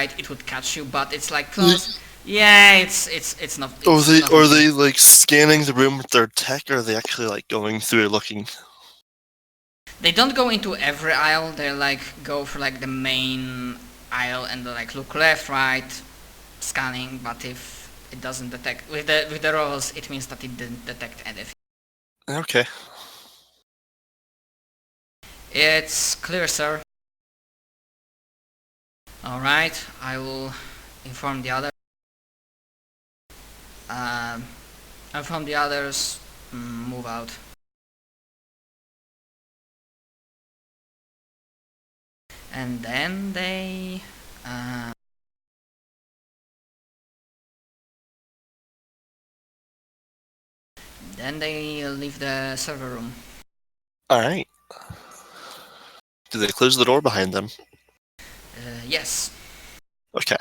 right, it would catch you, but it's like close. Yeah, it's not. Are they like scanning the room with their tech, or are they actually like going through looking? They don't go into every aisle. They like go for like the main aisle and they like look left, right, scanning. But if it doesn't detect with the rolls, it means that it didn't detect anything. Okay. It's clear, sir. All right, I will inform the others. Inform the others. Move out. And then they leave the server room. Alright. Do they close the door behind them? Yes. Okay.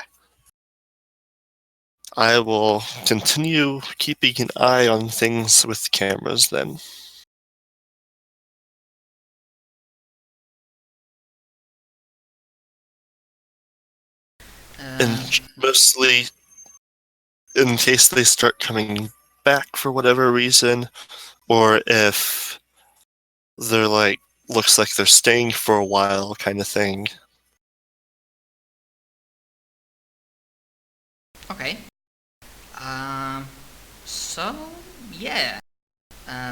I will continue keeping an eye on things with cameras then. And mostly in case they start coming back for whatever reason, or if they're like, looks like they're staying for a while kind of thing. Okay. So yeah.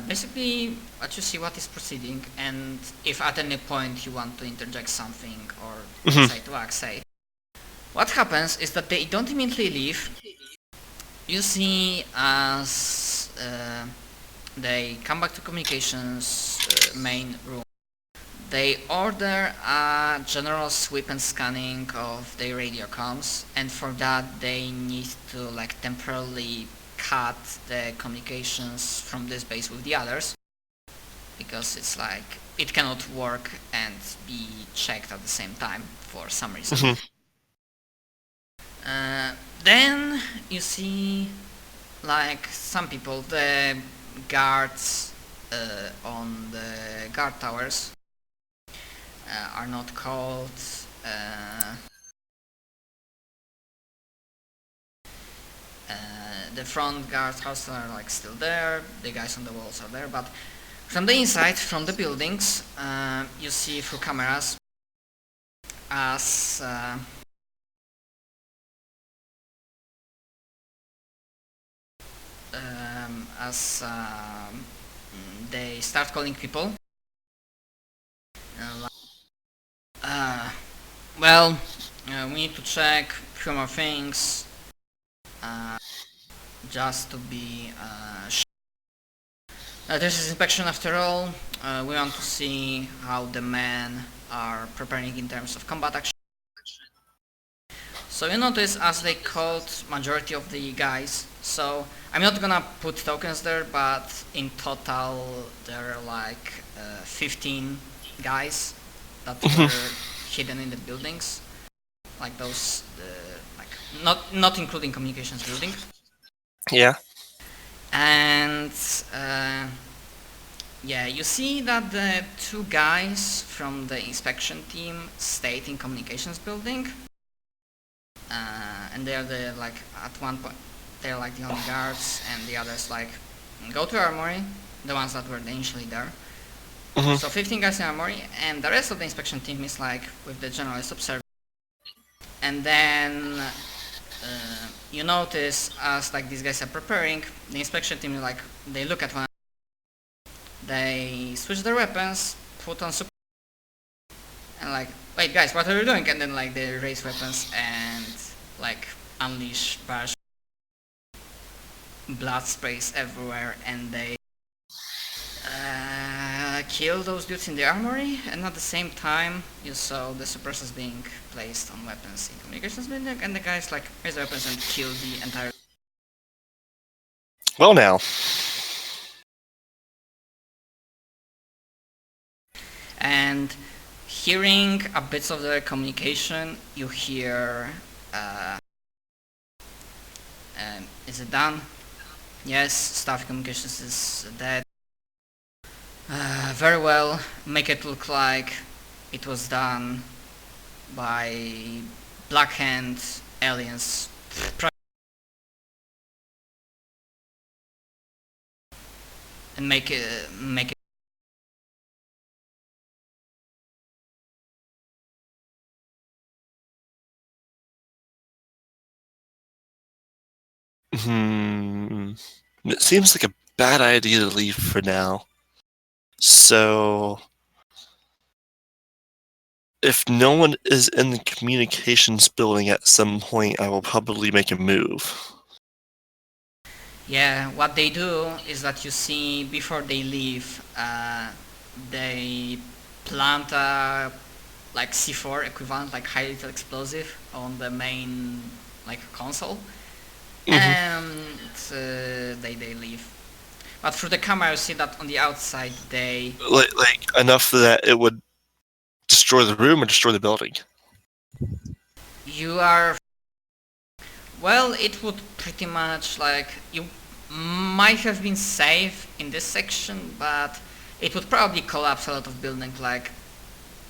Basically, let you see what is proceeding, and if at any point you want to interject something or decide to act, say. What happens is that they don't immediately leave. You see as they come back to communications main room. They order a general sweep and scanning of their radio comms, and for that they need to like temporarily cut the communications from this base with the others, because it's like it cannot work and be checked at the same time for some reason. Then you see like some people, the guards on the guard towers are not called the front guard houses are like still there, the guys on the walls are there, but from the inside, from the buildings, you see through cameras as they start calling people. Well, we need to check a few more things just to be sure. This is inspection after all. We want to see how the men are preparing in terms of combat action. So you notice as they called majority of the guys, so I'm not gonna put tokens there, but in total there are like 15 guys that were hidden in the buildings, like those, like not including communications building. Yeah. And yeah, you see that the two guys from the inspection team stayed in communications building. And they're the like at one point they're like the only guards, and the others like go to armory, the ones that were initially there. So 15 guys in armory, and the rest of the inspection team is like with the generalist observer. And then you notice as like these guys are preparing, the inspection team is like they look at one, they switch their weapons, put on support, and like, wait guys, what are you doing? And then like they raise weapons and like unleash barrage, blood sprays everywhere, and they kill those dudes in the armory. And at the same time you saw the suppressors being placed on weapons in communications building, and the guys like raise weapons and kill the entire. Well now. And hearing a bit of their communication, you hear is it done? Yes, staff communications is dead. Very well, make it look like it was done by Black Hand aliens. And make it. It seems like a bad idea to leave for now. So, if no one is in the communications building at some point, I will probably make a move. Yeah, what they do is that you see before they leave, they plant a like C4 equivalent, like high lethal explosive, on the main like console, and they leave. But through the camera, you see that on the outside they Like enough that it would destroy the room or destroy the building. you are. Well, it would pretty much like you might have been safe in this section, but it would probably collapse a lot of buildings. Like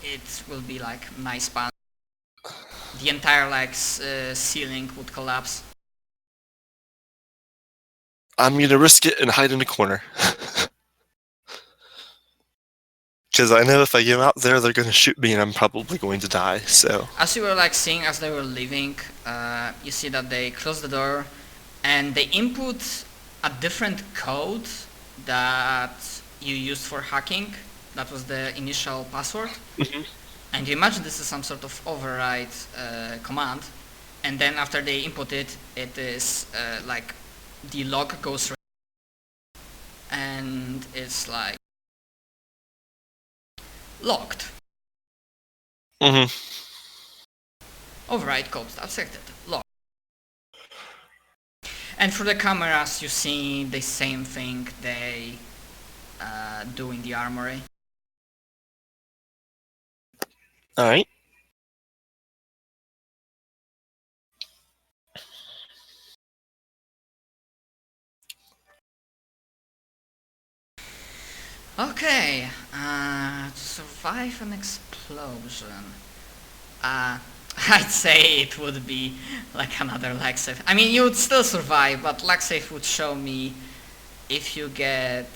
it will be like nice span. The entire like ceiling would collapse. I'm gonna risk it and hide in a corner. Because I know if I go out there, they're gonna shoot me and I'm probably going to die, so... As you were like seeing as they were leaving, you see that they close the door and they input a different code that you used for hacking. That was the initial password. And you imagine this is some sort of override command, and then after they input it, it is like the log goes and it's like locked. Override code accepted. Locked. And through the cameras, you see the same thing they do in the armory. Alright. Okay, to survive an explosion, I'd say it would be like another lag save. I mean, you would still survive, but lag save would show me if you get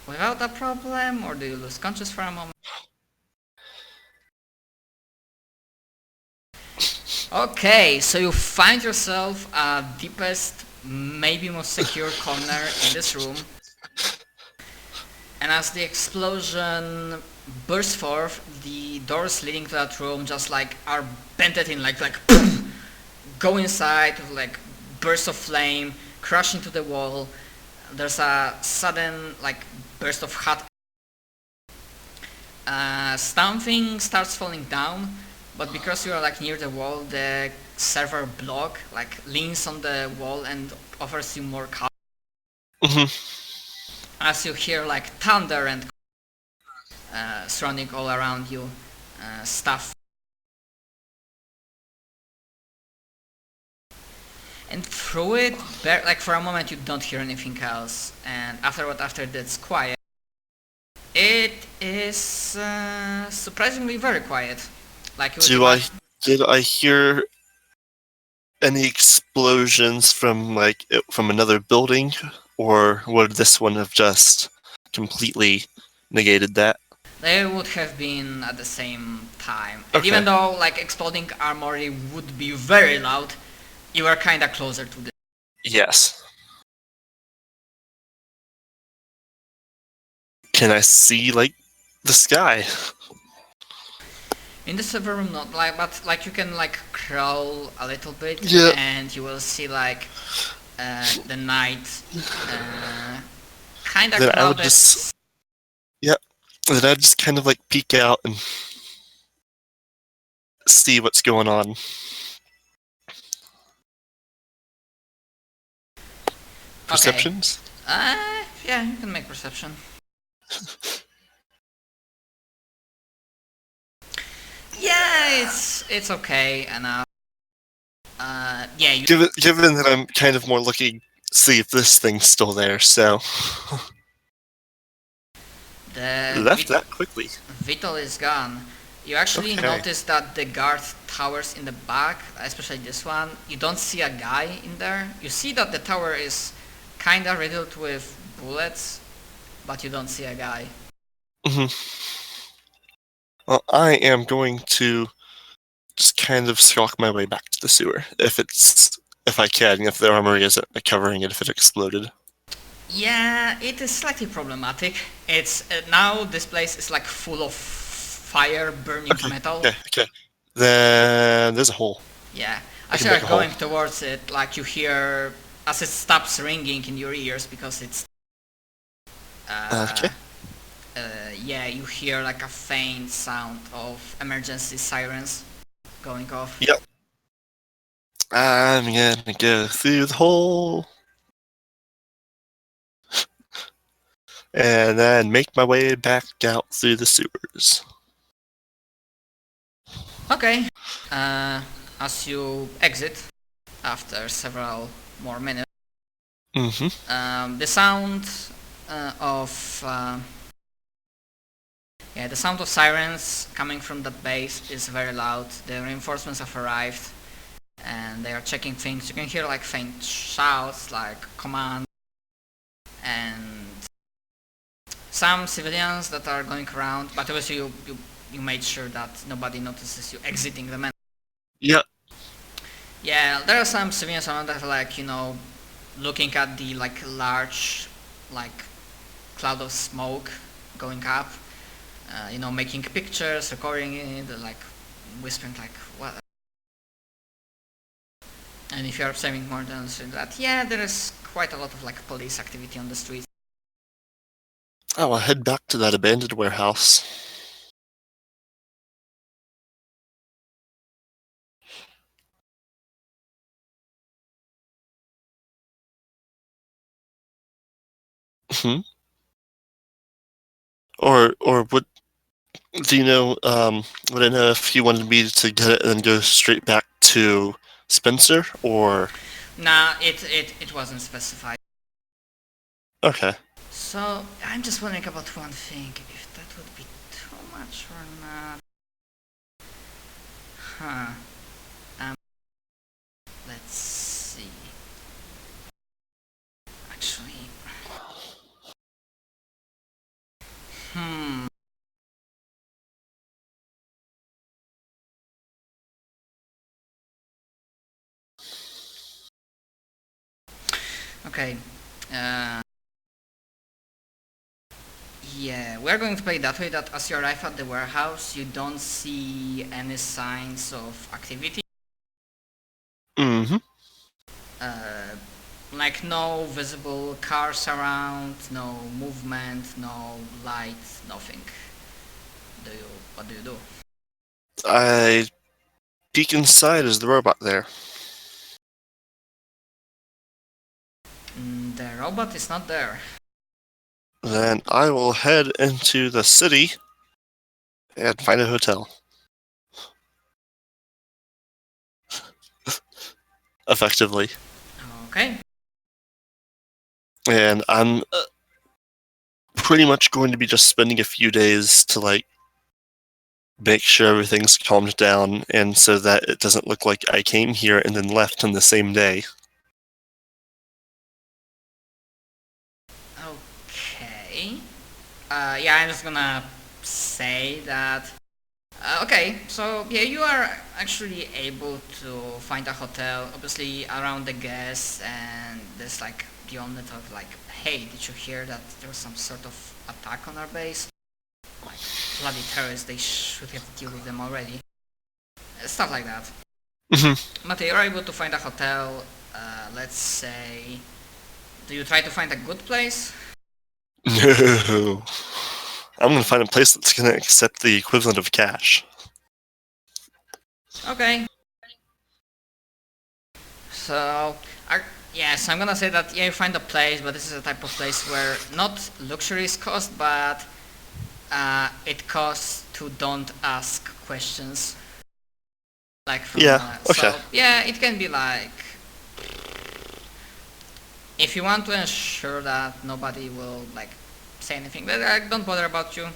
without a problem, or do you lose conscious for a moment. Okay, so you find yourself at deepest, maybe most secure corner in this room. And as the explosion bursts forth, the doors leading to that room just like are bented in like go inside with like bursts of flame, crash into the wall. There's a sudden like burst of hot. Something starts falling down, but because you are like near the wall, the server block like leans on the wall and offers you more cover. As you hear like thunder and surrounding all around you, stuff. And through it, like for a moment you don't hear anything else, and after that's quiet, it is surprisingly very quiet. Like Did I hear any explosions from from another building, or would this one have just completely negated that? They would have been at the same time. And Okay. even though like exploding armory would be very loud, you are kinda closer to the... Yes. Can I see like the sky? In the server room not like, but like you can like crawl a little bit, Yeah. and you will see like the night kinda Then I would crowded. just... Yep. Then I'd just kind of like peek out and see what's going on. Perceptions? Yeah, you can make perception. Yeah, it's okay enough. Yeah, you... Given that I'm kind of more looking see if this thing's still there, so The left that quickly. Vital is gone. You actually Okay. notice that the guard towers in the back, especially this one, you don't see a guy in there. You see that the tower is kinda riddled with bullets, but you don't see a guy. Hmm. Well, I am going to just kind of skulk my way back to the sewer if I can, if the armory isn't covering it if it exploded. Yeah, it is slightly problematic. It's now this place is like full of fire burning metal. Okay. Then there's a hole. Yeah, I as can you are make a hole. going towards it, like you hear as it stops ringing in your ears because it's Okay. yeah, you hear like a faint sound of emergency sirens going off. Yep. I'm gonna go through the hole. And then make my way back out through the sewers. Okay. As you exit after several more minutes, the sound of the sound of sirens coming from that base is very loud. The reinforcements have arrived and they are checking things. You can hear like faint shouts, like commands, and some civilians that are going around. But obviously, you made sure that nobody notices you exiting the man. Yep. Yeah, there are some civilians around that are like looking at the like large like cloud of smoke going up. Making pictures, recording it, like whispering like what. And if you are saying more than that, yeah, there is quite a lot of like police activity on the streets. I'll head back to that abandoned warehouse. Hmm. Or do you know? Would I know if you wanted me to get it and then go straight back to Spencer, or Nah, it wasn't specified. okay? So I'm just wondering about one thing, if that would be too much or not. Huh. Um, let's see. Actually, hmm. Okay. Uh, yeah, we're going to play that way. That as you arrive at the warehouse, you don't see any signs of activity. Mm-hmm. Like no visible cars around, no movement, no light, nothing. What do you do? I peek inside. Is the robot there? The robot is not there. Then I will head into the city and find a hotel. Effectively. Okay. And I'm pretty much going to be just spending a few days to like make sure everything's calmed down, and so that it doesn't look like I came here and then left on the same day. Okay. Yeah, I'm just gonna say that. Okay, so yeah, you are actually able to find a hotel, obviously around the guests, and there's like the only thought like, hey, did you hear that there was some sort of attack on our base? Like bloody terrorists, they should have dealt with them already. Stuff like that. But you're able to find a hotel. Let's say, do you try to find a good place? No. I'm gonna find a place that's gonna accept the equivalent of cash. Okay. So, yes, I'm gonna say that yeah, you find a place, but this is a type of place where not luxury is cost, but it costs to don't ask questions. Like from Yeah, okay. So yeah, it can be like if you want to ensure that nobody will like say anything, but don't bother about you.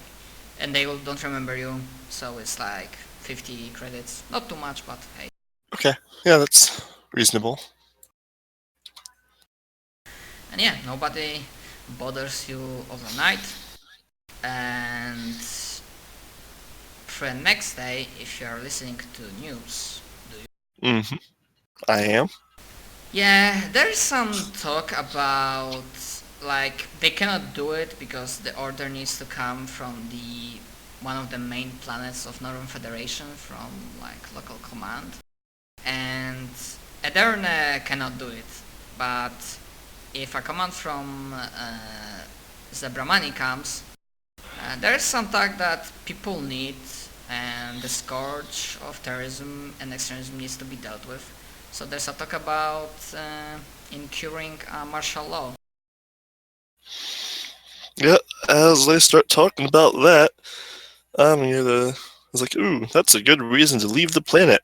and they don't remember you, so it's like 50 credits. Not too much, but hey. Okay, yeah, that's reasonable. And yeah, nobody bothers you overnight. And for the next day, if you're listening to news, Mm-hmm. I am. yeah, there's some talk about like they cannot do it because the order needs to come from the one of the main planets of Northern Federation from like local command, and Ederna cannot do it. But if a command from Zebramani comes, there's some talk that people need, and the scourge of terrorism and extremism needs to be dealt with. So there's a talk about incurring martial law. Yeah, as they start talking about that, I'm gonna. I was like, ooh, that's a good reason to leave the planet.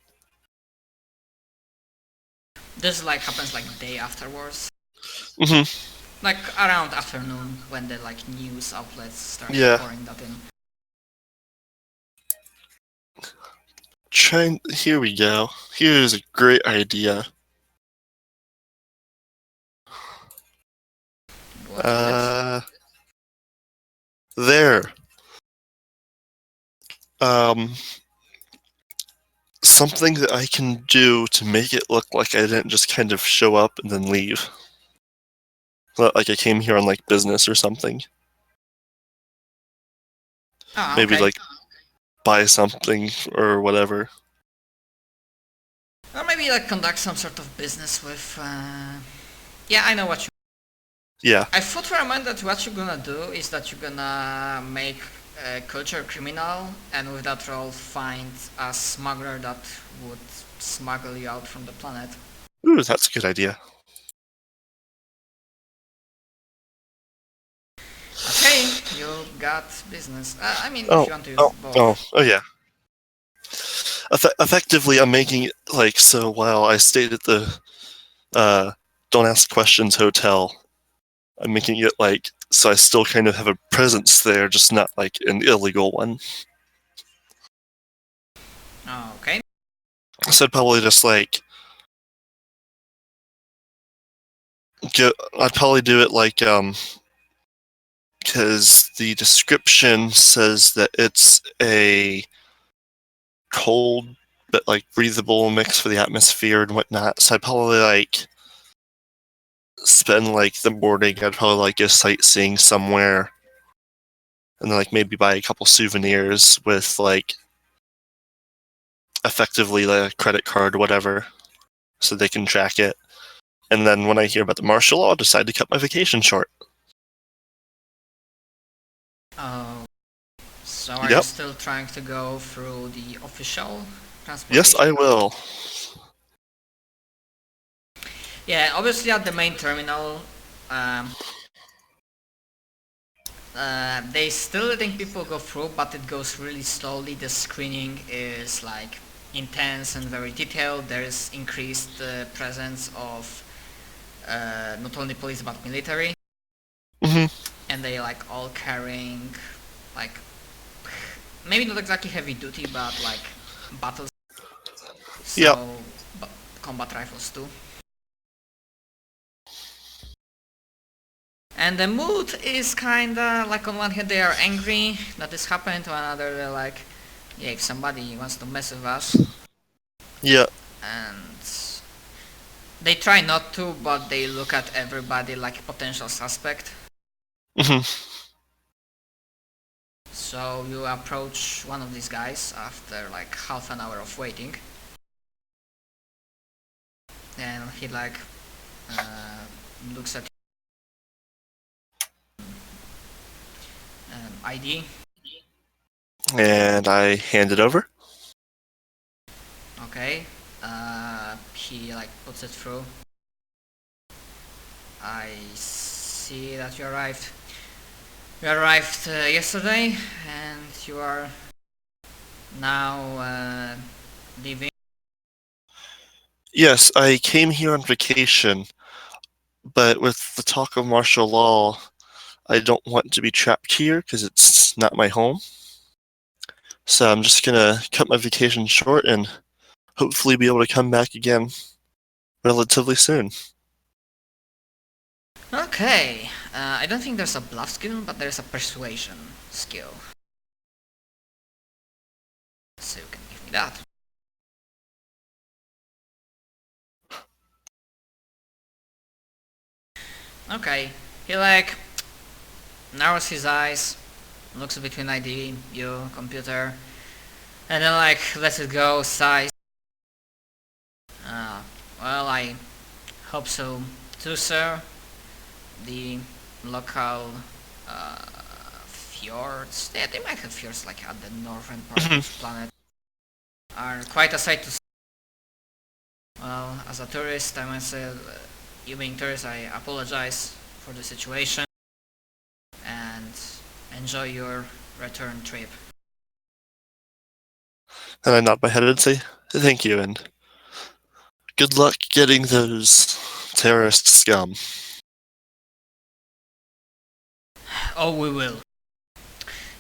This like happens like day afterwards, Mm-hmm. like around afternoon when the like news outlets start Yeah. pouring that in. Here we go. Here's a great idea. What is it? There. Something that I can do to make it look like I didn't just kind of show up and then leave. Like I came here on like business or something. Oh, Maybe okay. like buy something or whatever. Or maybe like conduct some sort of business with. Yeah, I know what you. Yeah. I thought for a moment that what you're gonna do is that you're gonna make a culture criminal, and with that role find a smuggler that would smuggle you out from the planet. Ooh, that's a good idea. Okay, you got business. I mean, Oh, if you want to use both. oh, yeah. Effectively, I'm making it like so. While I stayed at the Don't Ask Questions hotel, I'm making it like so I still kind of have a presence there, just not like an illegal one. Okay. So I'd probably just like I'd probably do it like because the description says that it's a cold but like breathable mix for the atmosphere and whatnot. So I'd probably like spend like the morning. I'd probably like go sightseeing somewhere, and then like maybe buy a couple souvenirs with like effectively like a credit card, whatever, so they can track it. And then when I hear about the martial law, I'll decide to cut my vacation short. Oh, so are you Yep. still trying to go through the official transportation? Yes, I will. Yeah, obviously at the main terminal, they still letting people go through, but it goes really slowly. The screening is like intense and very detailed. There is increased presence of not only police but military, Mm-hmm. and they like all carrying like maybe not exactly heavy duty, but like battle. So Yep. combat rifles too. And the mood is kinda like on one hand they are angry that this happened, on another they're like, yeah, if somebody wants to mess with us, Yeah. and they try not to, but they look at everybody like a potential suspect. Mm-hmm. So you approach one of these guys after like half an hour of waiting, and he like looks at ID. And I hand it over. Okay. He like puts it through. I see that you arrived. You arrived yesterday, and you are now leaving. Yes, I came here on vacation, but with the talk of martial law, I don't want to be trapped here because it's not my home. So I'm just gonna cut my vacation short and hopefully be able to come back again relatively soon. Okay, I don't think there's a bluff skill, but there's a persuasion skill. So you can give me that. Okay, he like narrows his eyes, looks between ID, you, computer, and then like lets it go, sighs. Well, I hope so too, sir. The local uh, fjords, yeah, they might have fjords like at the northern part of this planet, are quite a sight to see. Well, as a tourist, I must say, you being tourist, I apologize for the situation and enjoy your return trip. And I nod my head and say, thank you, and good luck getting those terrorist scum. Oh, we will.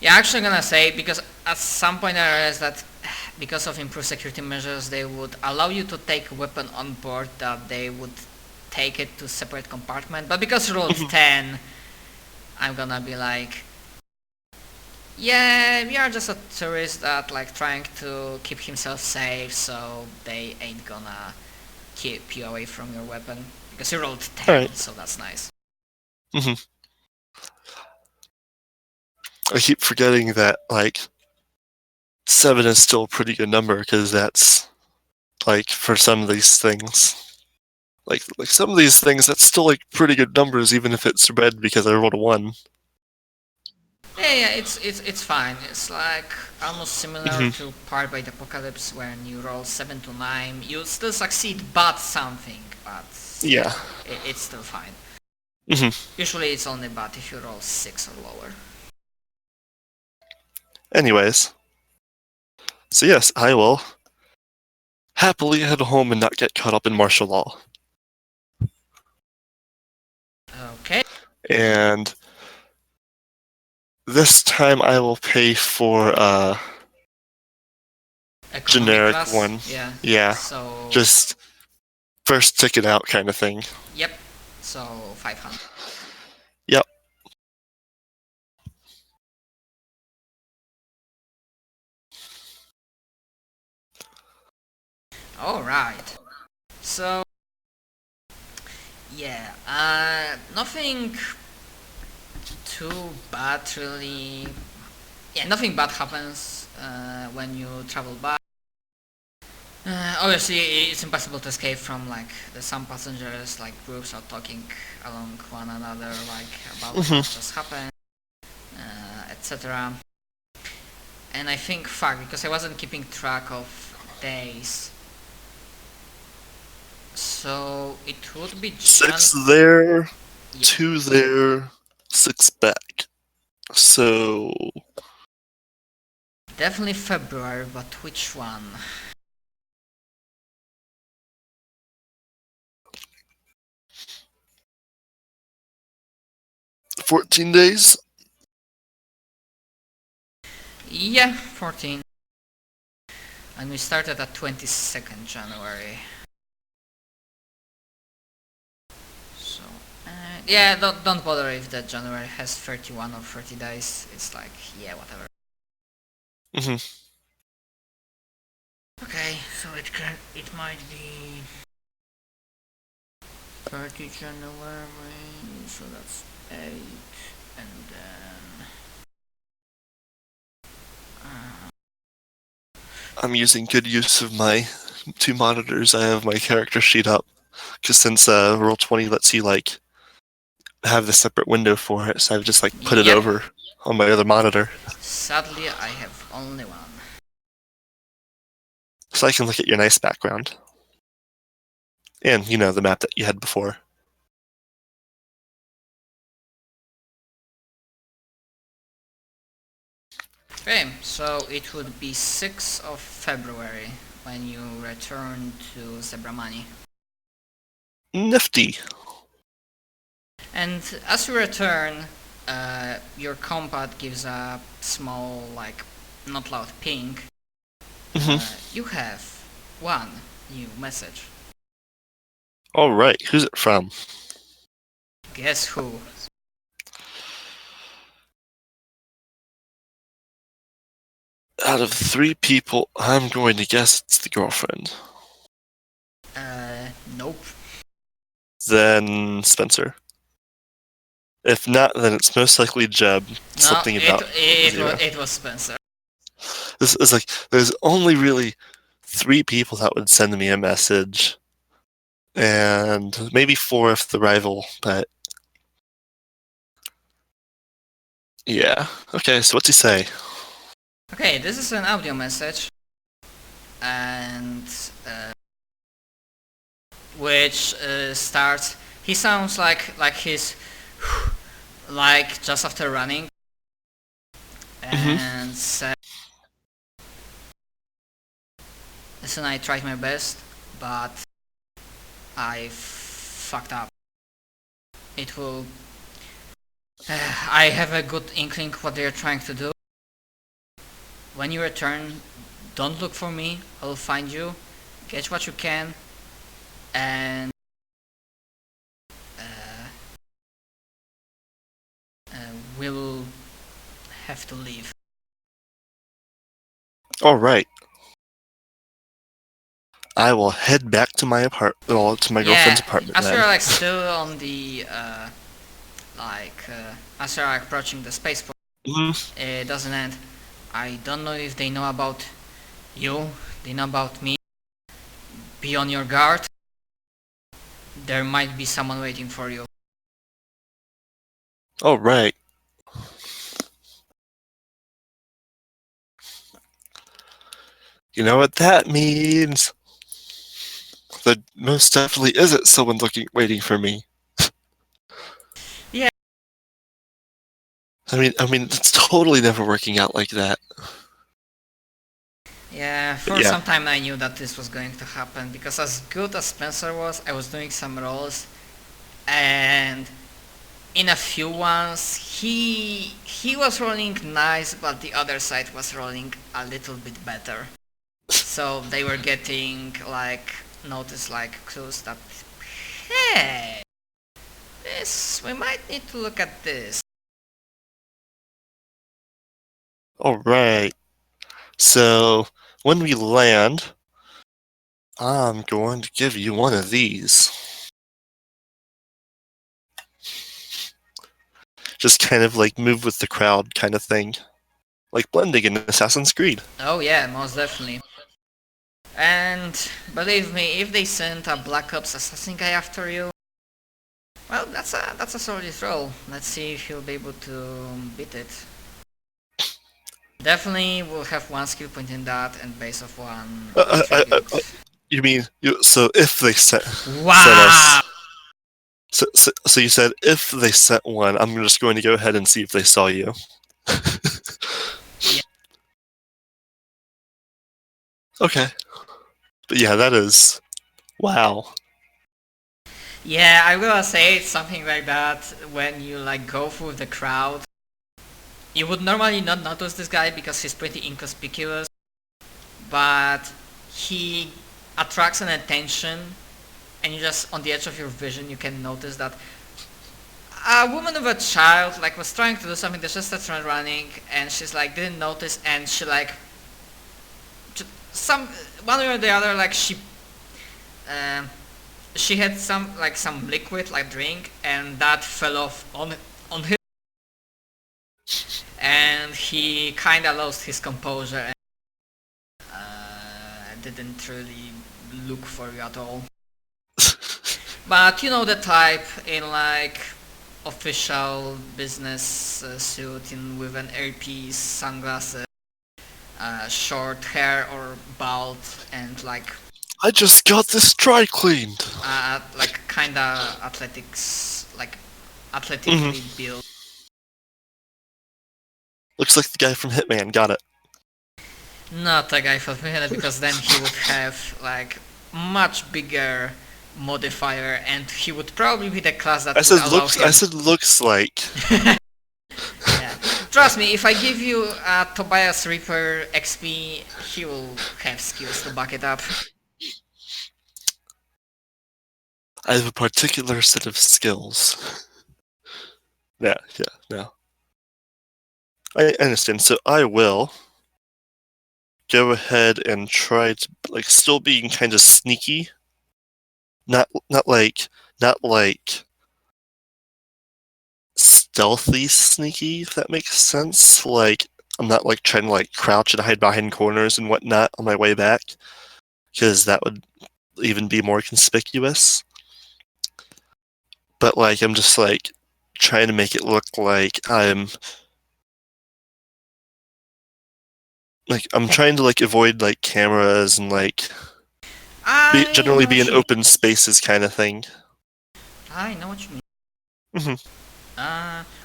Yeah, actually gonna say, because at some point I realized that because of improved security measures, they would allow you to take a weapon on board, that they would take it to separate compartment. But because rolled 10, I'm gonna be like, yeah, we are just a tourist that like trying to keep himself safe, so they ain't gonna keep you away from your weapon. Because you rolled 10, Alright. so that's nice. I keep forgetting that, like, 7 is still a pretty good number, because that's, like, for some of these things. Like some of these things, that's still, like, pretty good numbers, even if it's red because I rolled a 1. Yeah, it's fine. It's like almost similar to Powered by the Apocalypse, when you roll 7 to 9, you still succeed but something, but Yeah. it's still fine. Mhm. Usually it's only but if you roll 6 or lower. Anyways. So yes, I will happily head home and not get caught up in martial law. Okay. And this time I will pay for Economy generic class, one. Yeah. Yeah. So Just first ticket out kind of thing. yep. So 500. Yep. All right. So yeah, nothing too bad really. Yeah, nothing bad happens when you travel back. Obviously, it's impossible to escape from like some passengers, like groups are talking along one another, like about what just happened, etc. And I think, fuck, because I wasn't keeping track of days, so it would be 6 there, yeah. 2 there, 6 back. So Definitely February, but which one? 14 days. Yeah, 14. And we started at 22nd January. So, yeah, don't bother if that January has 31 or 30 days. It's like, yeah, whatever. Okay, so it might be 30 January, so that's 8, and then I'm using good use of my 2 monitors. I have my character sheet up, because since Roll20 lets you like have the separate window for it, so I've just like put it Yep. over on my other monitor, Sadly, I have only one. so I can look at your nice background and the map that you had before. Okay, so it would be 6th of February when you return to Zebramani. Nifty. And as you return, your compat gives a small like not loud ping, you have one new message. Alright, who's it from? Guess who? Out of 3 people, I'm going to guess it's the girlfriend. Nope. Then Spencer. If not, then it's most likely Jeb. Something about it was Spencer. This is like, there's only really 3 people that would send me a message. And maybe 4 if the rival, but... Yeah. Okay, so what's he say? Okay, this is an audio message. And... which starts... He sounds like he's... like just after running. And said... Listen, I tried my best, but... I fucked up. It will... I have a good inkling what they're trying to do. When you return, don't look for me, I'll find you, get what you can, and we'll have to leave. Alright. I will head back to my apartment, to my girlfriend's apartment. As you're like still on the, as you're approaching the spaceport, it doesn't end. I don't know if they know about you, they know about me. Be on your guard. There might be someone waiting for you. Alright. You know what that means? There most definitely isn't someone waiting for me. Yeah. I mean, it's totally never working out like that. Yeah, for some time I knew that this was going to happen, because as good as Spencer was, I was doing some rolls, and in a few ones he was rolling nice, but the other side was rolling a little bit better. So they were getting like notice, like clues that, hey, we might need to look at this. Alright. So, when we land, I'm going to give you one of these. Just kind of like move with the crowd kind of thing. Like blending in Assassin's Creed. Oh yeah, most definitely. And believe me, if they send a Black Ops assassin guy after you, well, that's a solid throw. Let's see if he'll be able to beat it. Definitely will have 1 skill point in that and base of 1 attribute. You mean, so if they sent... Wow! Sent us, so you said if they sent one, I'm just going to go ahead and see if they saw you. Yeah. Okay. But yeah, that is... Wow. Yeah, I will say it's something like that when you like go through the crowd. You would normally not notice this guy because he's pretty inconspicuous, but he attracts an attention, and you just, on the edge of your vision, you can notice that a woman with a child like was trying to do something, they just started running, and she's like didn't notice, and she like some one way or the other, like she had some liquid like drink, and that fell off on him, and he kinda lost his composure and didn't really look for you at all. But you know the type in like official business suit with an earpiece, sunglasses, short hair or bald, and like I just got this dry cleaned. Like kinda athletically built. Looks like the guy from Hitman. Got it. Not the guy from Hitman, because then he would have like much bigger modifier, and he would probably be the class that I said looks like. Yeah. trust me, if I give you Tobias Reaper XP, he will have skills to back it up. I have a particular set of skills. Yeah, no. I understand. So I will go ahead and try to still being kind of sneaky. Not like stealthy sneaky, if that makes sense. Like I'm not trying to crouch and hide behind corners and whatnot on my way back, because that would even be more conspicuous. But I'm just trying to make it look like I'm trying to avoid cameras and generally be in open spaces kind of thing. I know what you mean.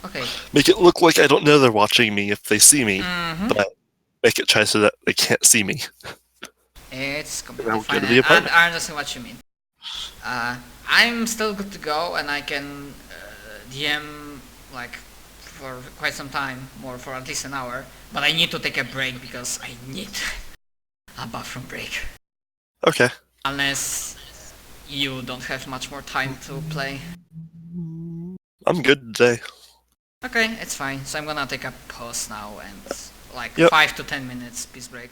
Okay. Make it look like I don't know they're watching me if they see me, but make it try so that they can't see me. It's completely fine. I understand what you mean. I'm still good to go, and I can DM for quite some time, more for at least an hour. But I need to take a break because I need a bathroom break. Okay. Unless you don't have much more time to play. I'm good today. Okay, it's fine. So I'm gonna take a pause now and 5 to 10 minutes peace break.